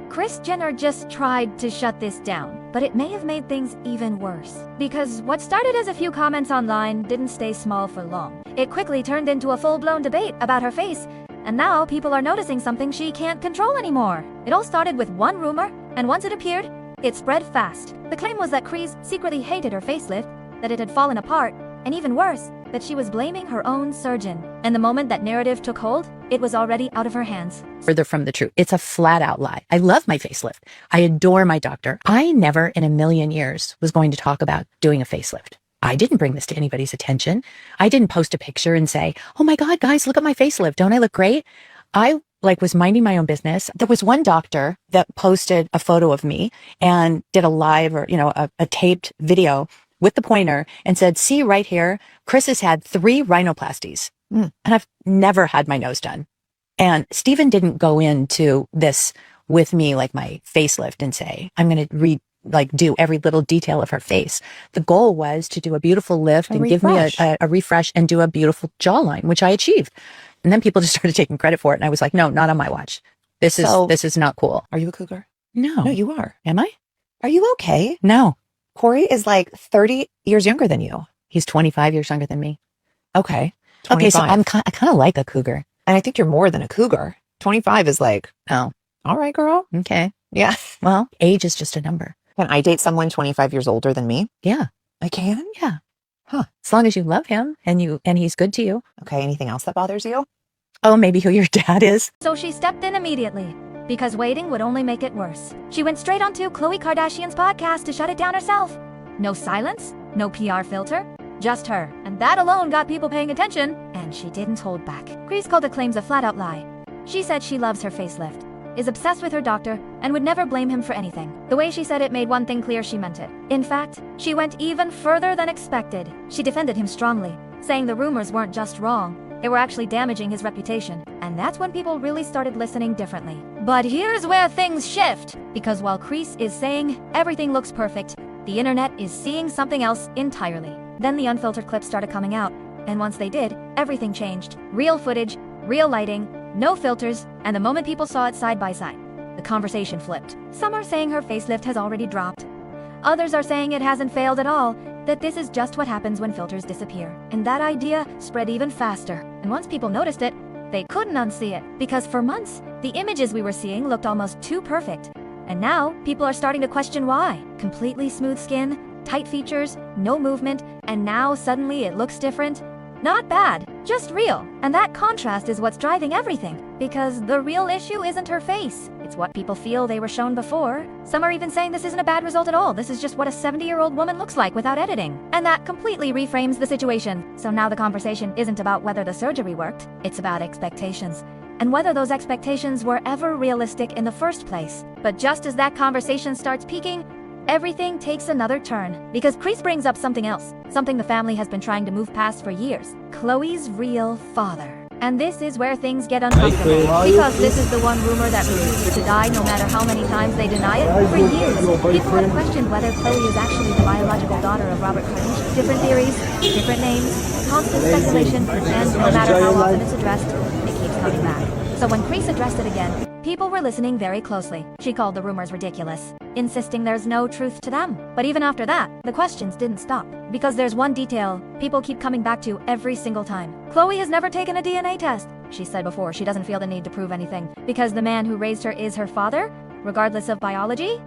Kris Jenner just tried to shut this down, but it may have made things even worse. Because what started as a few comments online didn't stay small for long. It quickly turned into a full-blown debate about her face, and now people are noticing something she can't control anymore. It all started with one rumor, and once it appeared, it spread fast. The claim was that Kris secretly hated her facelift, that it had fallen apart, and even worse, that she was blaming her own surgeon. And the moment that narrative took hold, it was already out of her hands. Further from the truth. It's a flat out lie. I love my facelift. I adore my doctor. I never in a million years was going to talk about doing a facelift. I didn't bring this to anybody's attention. I didn't post a picture and say, oh my God, guys, look at my facelift. Don't I look great? I was minding my own business. There was one doctor that posted a photo of me and did a live or, a taped video with the pointer and said, see right here, Kris has had 3 rhinoplasties. And I've never had my nose done. And Stephen didn't go into this with me like my facelift and say, I'm going to do every little detail of her face. The goal was to do a beautiful lift and give me a refresh and do a beautiful jawline, which I achieved. And then people just started taking credit for it. And I was like, no, not on my watch. This is not cool. Are you a cougar? No. No, you are. Am I? Are you okay? No. Corey is like 30 years younger than you. He's 25 years younger than me. Okay. 25. Okay, so I kind of like a cougar. And I think you're more than a cougar. 25 is like, Oh, all right, girl. okay. Yeah. Well, age is just a number. Can I date someone 25 years older than me? Yeah. I can? Yeah. Huh. As long as you love him and he's good to you. Okay. Anything else that bothers you? Oh, maybe who your dad is. So she stepped in immediately, because waiting would only make it worse. She went straight onto Khloé Kardashian's podcast to shut it down herself. No silence, no PR filter, just her. And that alone got people paying attention, and she didn't hold back. Kris called the claims a flat-out lie. She said she loves her facelift, is obsessed with her doctor, and would never blame him for anything. The way she said it made one thing clear: she meant it. In fact, she went even further than expected. She defended him strongly, saying the rumors weren't just wrong, they were actually damaging his reputation. And that's when people really started listening differently. But here's where things shift, because while Kris is saying everything looks perfect, the internet is seeing something else entirely. Then the unfiltered clips started coming out, and once they did, everything changed. Real footage, real lighting, no filters, and the moment people saw it side by side, the conversation flipped. Some are saying her facelift has already dropped. Others are saying it hasn't failed at all, that this is just what happens when filters disappear. And that idea spread even faster. And once people noticed it, they couldn't unsee it. Because for months, the images we were seeing looked almost too perfect. And now, people are starting to question why. Completely smooth skin, tight features, no movement, and now suddenly it looks different? Not bad, just real. And that contrast is what's driving everything. Because the real issue isn't her face. It's what people feel they were shown before. Some are even saying this isn't a bad result at all. This is just what a 70-year-old woman looks like without editing. And that completely reframes the situation. So now the conversation isn't about whether the surgery worked. It's about expectations. And whether those expectations were ever realistic in the first place. But just as that conversation starts peaking, everything takes another turn, because Kris brings up something else, something the family has been trying to move past for years: Khloé's real father. And this is where things get uncomfortable, because this is the one rumor that refuses to die no matter how many times they deny it. For years, people have questioned whether Khloé is actually the biological daughter of Robert Kardashian. Different theories, different names, constant speculation, and no matter how often it's addressed, it keeps coming back. So when Kris addressed it again, people were listening very closely. She called the rumors ridiculous, insisting there's no truth to them. But even after that, the questions didn't stop. Because there's one detail people keep coming back to every single time. Khloé has never taken a DNA test. She said before she doesn't feel the need to prove anything, because the man who raised her is her father, regardless of biology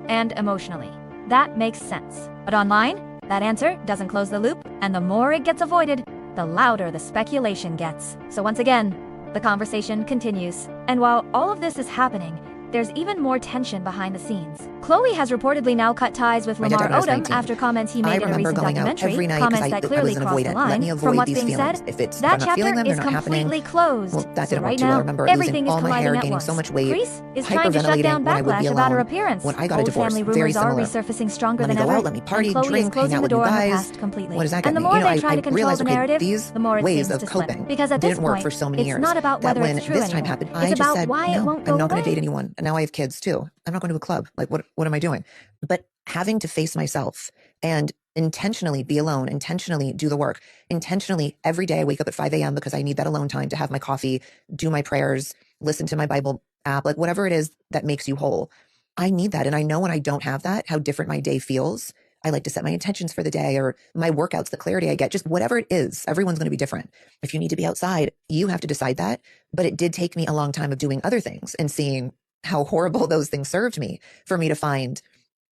and emotionally. That makes sense. But online, that answer doesn't close the loop, and the more it gets avoided, the louder the speculation gets. So once again, the conversation continues. And while all of this is happening, there's even more tension behind the scenes. Khloé has reportedly now cut ties with Lamar Odom after comments he made in a recent documentary, comments that clearly crossed the line. From what's being said, that chapter is completely closed. So right now, everything is colliding at once. Kris is trying to shut down backlash about her appearance. Old family rumors are resurfacing stronger than ever, and Khloé is closing the door on her past completely. And the more they try to control the narrative, the more it seems to slip. Because at this point, it's not about whether it's true anymore. It's about why it won't go I'm not going to away. date anyone. And now I have kids too. I'm not going to a club. Like, what am I doing? But having to face myself and intentionally be alone, intentionally do the work, intentionally every day I wake up at 5 a.m. because I need that alone time to have my coffee, do my prayers, listen to my Bible app, like whatever it is that makes you whole. I need that. And I know when I don't have that, how different my day feels. I like to set my intentions for the day or my workouts, the clarity I get, just whatever it is. Everyone's going to be different. If you need to be outside, you have to decide that. But it did take me a long time of doing other things and seeing how horrible those things served me for me to find,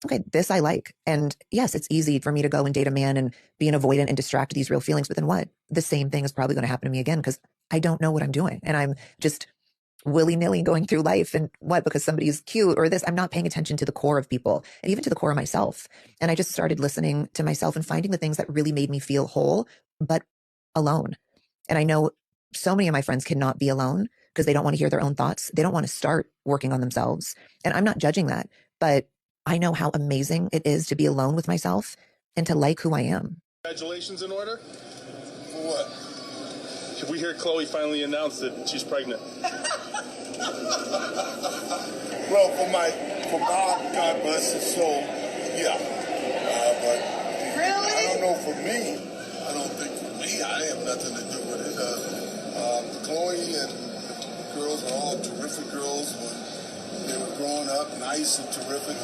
okay, this I like. And yes, it's easy for me to go and date a man and be an avoidant and distract these real feelings. But then what? The same thing is probably going to happen to me again because I don't know what I'm doing. And I'm just willy-nilly going through life. And what? Because somebody's cute or this, I'm not paying attention to the core of people and even to the core of myself. And I just started listening to myself and finding the things that really made me feel whole, but alone. And I know so many of my friends cannot be alone because they don't want to hear their own thoughts. They don't want to start working on themselves. And I'm not judging that, but I know how amazing it is to be alone with myself and to like who I am. Congratulations in order? For what? We hear Khloé finally announced that she's pregnant. Well, for God bless his soul, yeah. But really? I don't know for me. I don't think for me. I have nothing to do with it. Khloé and the girls are all terrific girls when they were growing up, nice and terrific.